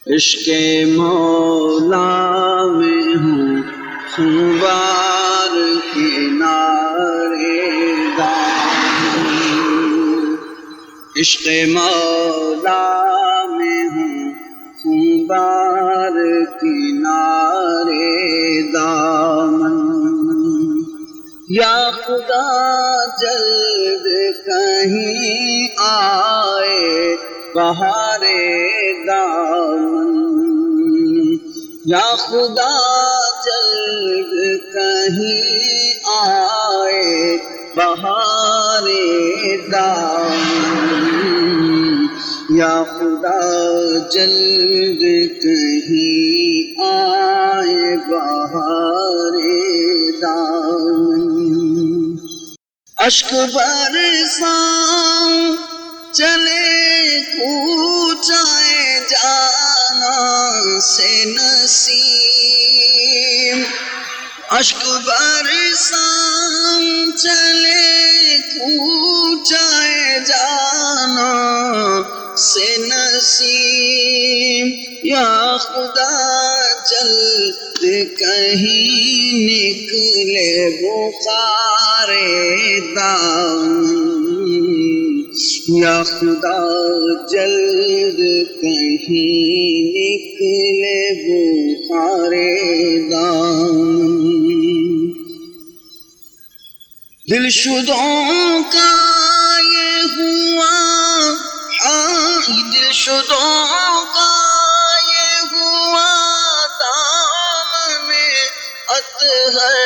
عشق مولا میں ہوں خونبار کنارے دامن، عشق مولا میں ہوں خونبار کنارے دامن، یا خدا جلد کہیں آئے بہار دامن، یا خدا جلد کہیں آئے بہار دامن، یا خدا جلد کہیں آئے بہار دامن، اشک برساؤں چلے کوچائے جانا سے نسیم، اشک برساؤں چلے کوچائے جانا سے نسیم، یا خدا جلد کہیں نکلے بخار دامن، یا خدا جلد کہیں نکلے بخار دامن، دل شدوں کا یہ ہوا دل شدوں کا یہ ہوا دامن اطہر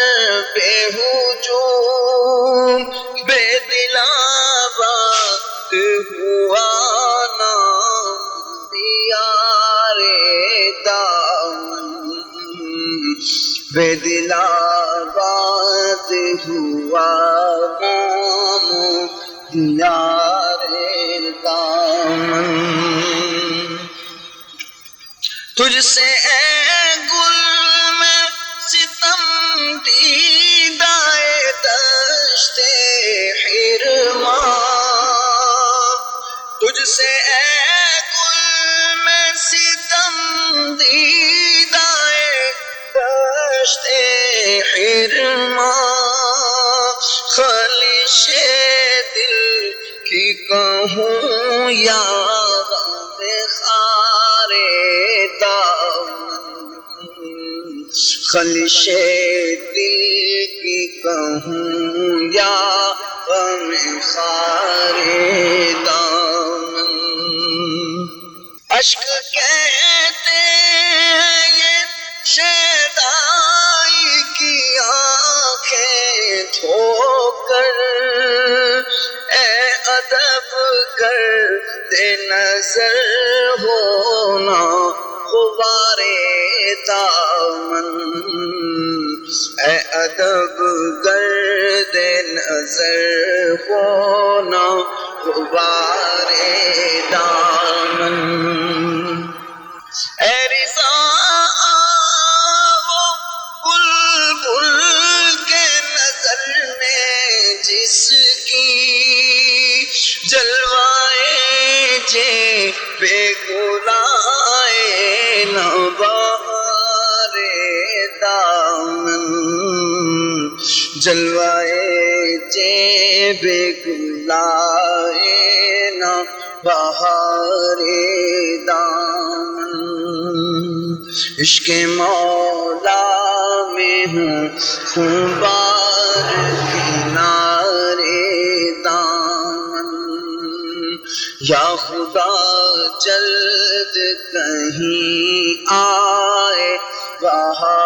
بے ہجوم، بے دلا بات ہوا نام دیار دامن، بے دلا بات ہوا نام دیار دامن، تجھ سے اے گل میں ستم دیدائے دشت حرمان، تجھ سے اے گل میں ستم دیدائے دشت حرمان، خالش دل کی کہوں یا غم خار دامن، خالش دل کی کہوں یا غم خار دامن، اشک کہتے ہیں یہ شیدائی کی آنکھیں دھو کر، اے ادب کر دے نظر ہونا غبار دامن، اے ادب گرد نظر ہونا غبار دامن، اے رضا آؤ بلبل کے نظر میں جس کی جلوائے جے بے گلائے نہ بہار دامن، جلوائے جے بے گلائے نہ بہار دامن، عشق مولا میں ہوں خونبار کنارے دامن، یا خدا جلد کہیں آئے بہار